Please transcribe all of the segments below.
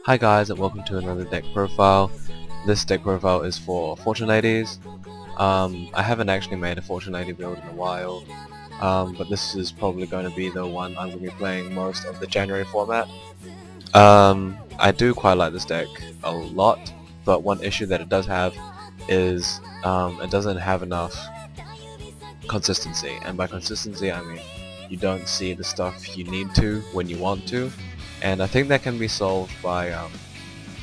Hi guys, and welcome to another deck profile. This deck profile is for Fortune Ladies. I haven't actually made a Fortune Lady build in a while, but this is probably going to be the one I'm going to be playing most of the January format. I do quite like this deck a lot, but one issue that it does have is it doesn't have enough consistency, and by consistency I mean you don't see the stuff you need to when you want to. And I think that can be solved by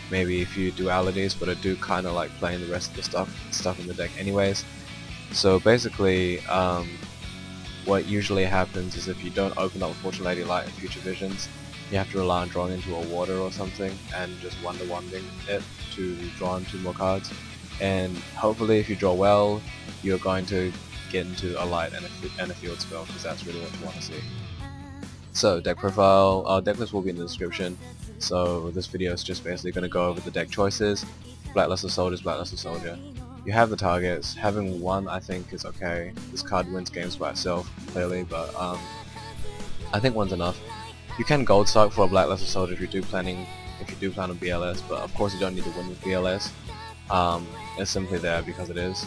maybe a few dualities, but I do kind of like playing the rest of the stuff in the deck anyways. So basically, what usually happens is if you don't open up Fortune Lady Light in future visions, you have to rely on drawing into a water or something and just wonder-wanding it to draw in 2 more cards. And hopefully if you draw well, you're going to get into a light and a field spell, because that's really what you want to see. So deck profile, decklist will be in the description, so this video is just basically going to go over the deck choices. Blacklisted Soldiers, Blacklisted Soldier. You have the targets. Having one I think is okay. This card wins games by itself, clearly, but I think one's enough. You can gold stock for a Blacklisted Soldier if you do plan on BLS, but of course you don't need to win with BLS. It's simply there because it is.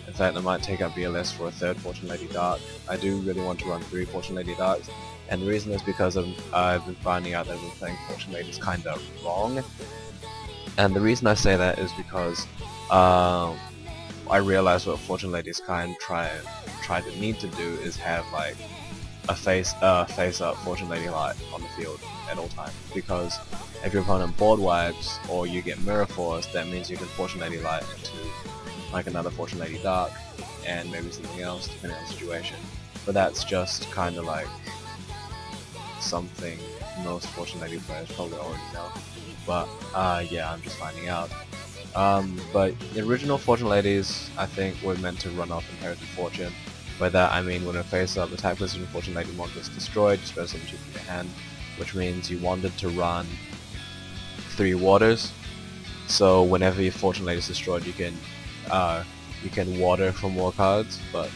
In fact, I might take out BLS for a 3rd Fortune Lady Dark. I do really want to run 3 Fortune Lady Darks. And the reason is because I've been finding out that I've been playing Fortune Ladies kind of wrong. And the reason I say that is because I realized what Fortune Ladies kind of need to do is have like a face up Fortune Lady Light on the field at all times. Because if your opponent board wipes or you get Mirror Force, that means you can Fortune Lady Light into like another Fortune Lady Dark and maybe something else depending on the situation. But that's just kind of like something most Fortune Lady players probably already know, but yeah, I'm just finding out. But the original Fortune Ladies I think were meant to run off Inherited Fortune. By that I mean when a face up attack position Fortune Lady monster is destroyed, you special summon 2 from your hand, which means you wanted to run 3 waters, so whenever your Fortune Lady is destroyed you can water for more cards. But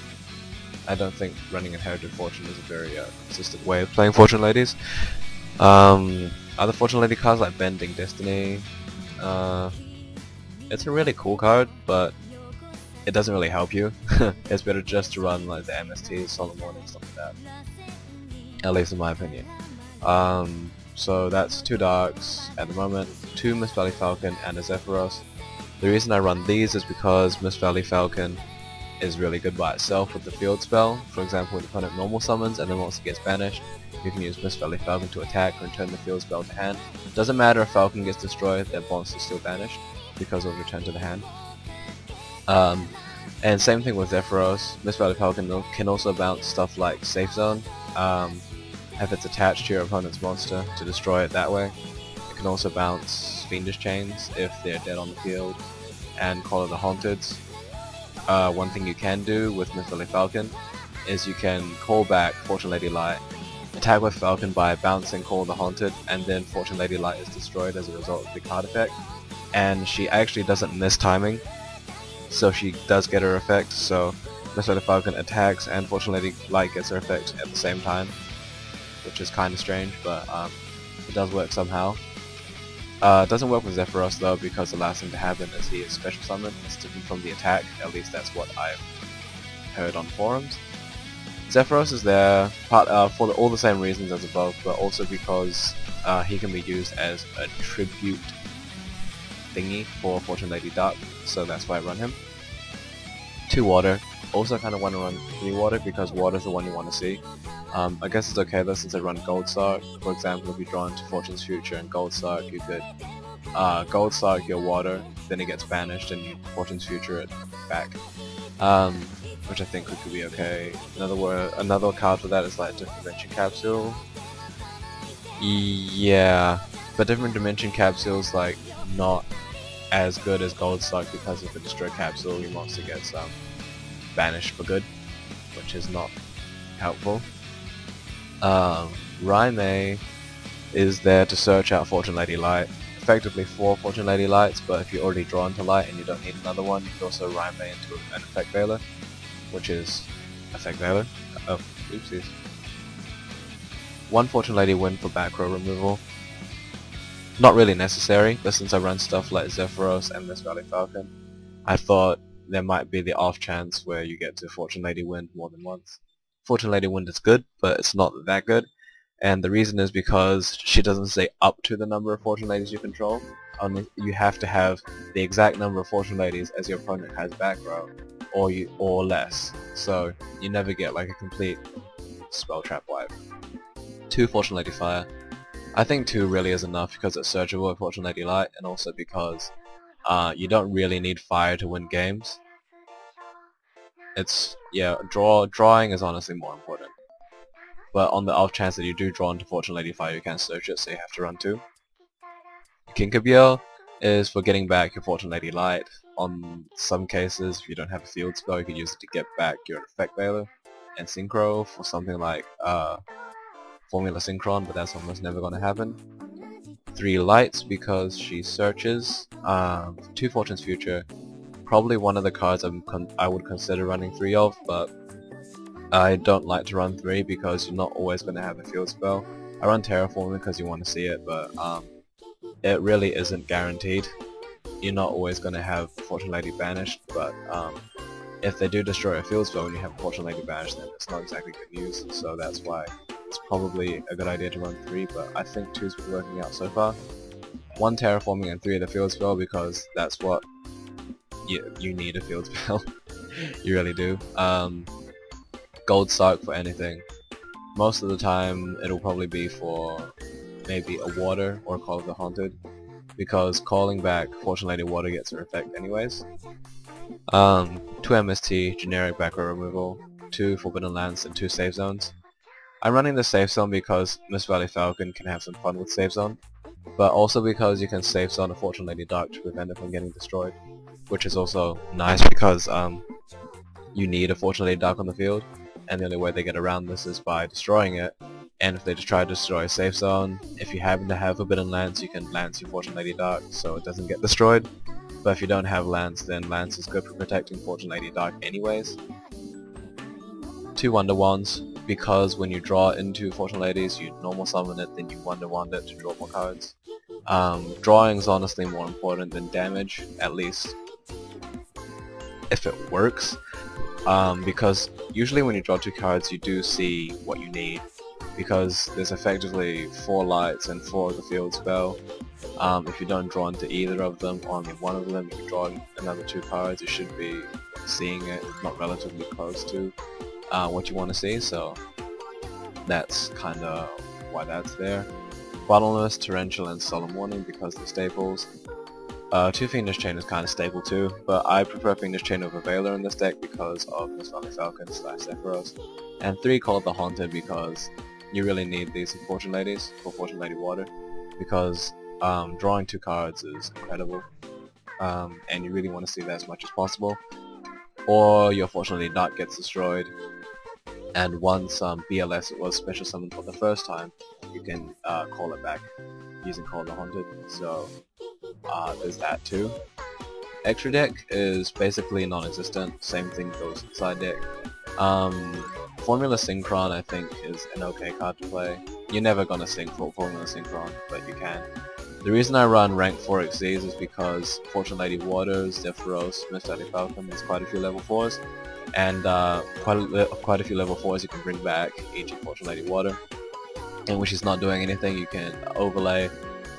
I don't think running Inherited Fortune is a very consistent way of playing Fortune Ladies. Other Fortune Lady cards like Bending Destiny, it's a really cool card, but it doesn't really help you. It's better just to run like the MSTs, Solemn Warning, stuff like that. At least in my opinion. So that's 2 Darks at the moment, 2 Mist Valley Falcon and a Zephyros. The reason I run these is because Mist Valley Falcon is really good by itself with the field spell. For example, when the opponent normal summons and then once it gets banished, you can use Mist Valley Falcon to attack and return the field spell to hand. Doesn't matter if Falcon gets destroyed, their monster is still banished because of return to the hand. And same thing with Zephyros. Mist Valley Falcon can also bounce stuff like Safe Zone, if it's attached to your opponent's monster, to destroy it that way. It can also bounce Fiendish Chains if they're dead on the field, and Call of the Haunteds. One thing you can do with Mist Valley Falcon is you can call back Fortune Lady Light, attack with Falcon by bouncing Call of the Haunted, and then Fortune Lady Light is destroyed as a result of the card effect. And she actually doesn't miss timing, so she does get her effect. So Mist Valley Falcon attacks and Fortune Lady Light gets her effect at the same time, which is kind of strange, but it does work somehow. It doesn't work with Zephyros though, because the last thing to happen is he is special summoned. It's different from the attack, at least that's what I've heard on forums. Zephyros is there for all the same reasons as above, but also because he can be used as a tribute thingy for Fortune Lady Dark, so that's why I run him. 2 water. Also kind of want to run 3 water because water is the one you want to see. I guess it's okay though since I run Gold Sark. For example, if you draw into Fortune's Future and Gold Sark, you could Gold Sark your water, then it gets banished and you Fortune's Future it back. Which I think could be okay. Another card for that is like Different Dimension Capsule. Yeah, but Different Dimension Capsule is like not as good as Gold Sark because if it destroys Capsule, your monster gets banished for good, which is not helpful. Rai-mei is there to search out Fortune Lady Light. Effectively 4 Fortune Lady Lights, but if you're already drawn to Light and you don't need another one, you can also Rai-mei into an Effect Veiler, which is Effect Veiler. Oh, oopsies. 1 Fortune Lady win for back row removal. not really necessary, but since I run stuff like Zephyros and this Valley Falcon, I thought there might be the off chance where you get to Fortune Lady Wind more than once. Fortune Lady Wind is good, but it's not that good, and the reason is because she doesn't say up to the number of Fortune Ladies you control. Only you have to have the exact number of Fortune Ladies as your opponent has back row, or less. So you never get like a complete spell trap wipe. 2 Fortune Lady Fire. I think 2 really is enough because it's searchable with Fortune Lady Light, and also because you don't really need fire to win games. It's, yeah, drawing is honestly more important. But on the off chance that you do draw into Fortune Lady Fire, you can't search it, so you have to run 2. Kinka-Byo is for getting back your Fortune Lady Light. On some cases, if you don't have a field spell, you can use it to get back your Effect Veiler. And Synchro for something like Formula Synchron, but that's almost never going to happen. 3 Lights because she searches. 2 Fortune's Future. Probably one of the cards I would consider running 3 of, but I don't like to run 3 because you're not always going to have a field spell. I run Terraforming because you want to see it, but it really isn't guaranteed. You're not always going to have Fortune Lady banished, but if they do destroy a field spell when you have Fortune Lady banished, then it's not exactly good news, so that's why it's probably a good idea to run 3, but I think 2's been working out so far. 1 Terraforming and 3 of the field spell because that's what you need a field spell. You really do. Gold Sarc for anything. Most of the time it'll probably be for maybe a Water or Call of the Haunted, because calling back Fortune Lady Water gets her effect anyways. 2 MST, generic back row removal, 2 Forbidden Lands and 2 Safe Zones. I'm running the Safe Zone because Miss Valley Falcon can have some fun with Safe Zone, but also because you can Safe Zone a Fortune Lady Dark to prevent it from getting destroyed, which is also nice because you need a Fortune Lady Dark on the field, and the only way they get around this is by destroying it. And if they just try to destroy a Safe Zone, if you happen to have Forbidden Lance, you can Lance your Fortune Lady Dark so it doesn't get destroyed. But if you don't have Lance, then Lance is good for protecting Fortune Lady Dark anyways. 2 Wonder Wands, because when you draw into Fortune Ladies, you normal summon it, then you Wonder Wand it to draw more cards. Drawing is honestly more important than damage, at least if it works. Because usually when you draw 2 cards, you do see what you need, because there's effectively 4 lights and 4 of the field spell. If you don't draw into either of them, or only one of them, if you draw another 2 cards, you should be seeing it, not relatively close to what you want to see, so that's kinda why that's there. Bottomless, Torrential, and Solemn Warning because they're staples. 2 Fiendish Chain is kinda staple too, but I prefer Fiendish Chain over Veiler in this deck because of Miss Valley Falcon / Zephyros. And 3 Call of the Haunted because you really need these Fortune Ladies for Fortune Lady Water, because drawing 2 cards is incredible, and you really want to see that as much as possible, or your Fortune Lady Dark gets destroyed, and once BLS it was special summoned for the first time, you can call it back using Call of the Haunted, so there's that too. Extra deck is basically non-existent, same thing goes with side deck. Formula Synchron I think is an okay card to play. You're never gonna sync for Formula Synchron, but you can. The reason I run rank 4 XZs is because Fortune Lady Waters, Zephyros, Miss Valley Falcon has quite a few level 4s, and quite a few level 4s you can bring back, e.g. Fortune Lady Water. And when she's not doing anything, you can overlay,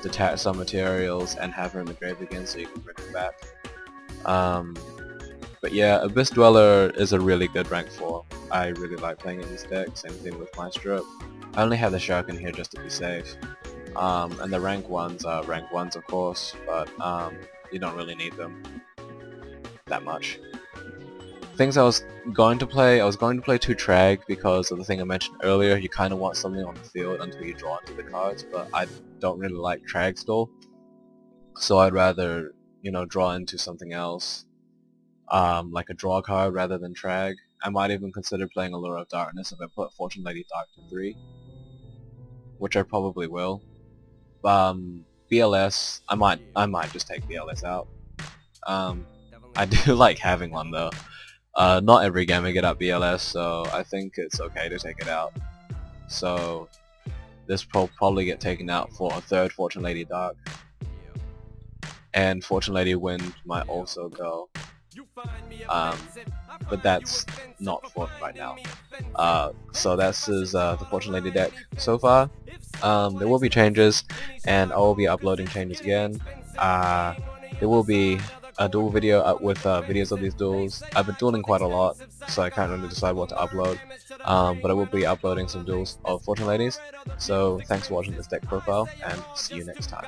detach some materials, and have her in the grave again so you can bring her back. But yeah, Abyss Dweller is a really good rank 4. I really like playing in this deck, same thing with Maestro. I only have the Shark in here just to be safe. And the rank 1s are rank 1s of course, but you don't really need them that much. Things I was going to play 2 Trag because of the thing I mentioned earlier. You kind of want something on the field until you draw into the cards, but I don't really like Trag stall, so I'd rather, you know, draw into something else, like a draw card rather than Trag. I might even consider playing Allure of Darkness if I put Fortune Lady Dark to 3, which I probably will. BLS, I might just take BLS out. I do like having one though. Not every game I get out BLS, so I think it's okay to take it out. So this will probably get taken out for a third Fortune Lady Dark. And Fortune Lady Wind might also go. But that's not for right now. So this is the Fortune Lady deck so far. There will be changes, and I will be uploading changes again. There will be a duel video with videos of these duels. I've been dueling quite a lot, so I can't really decide what to upload. But I will be uploading some duels of Fortune Ladies. So thanks for watching this deck profile, and see you next time.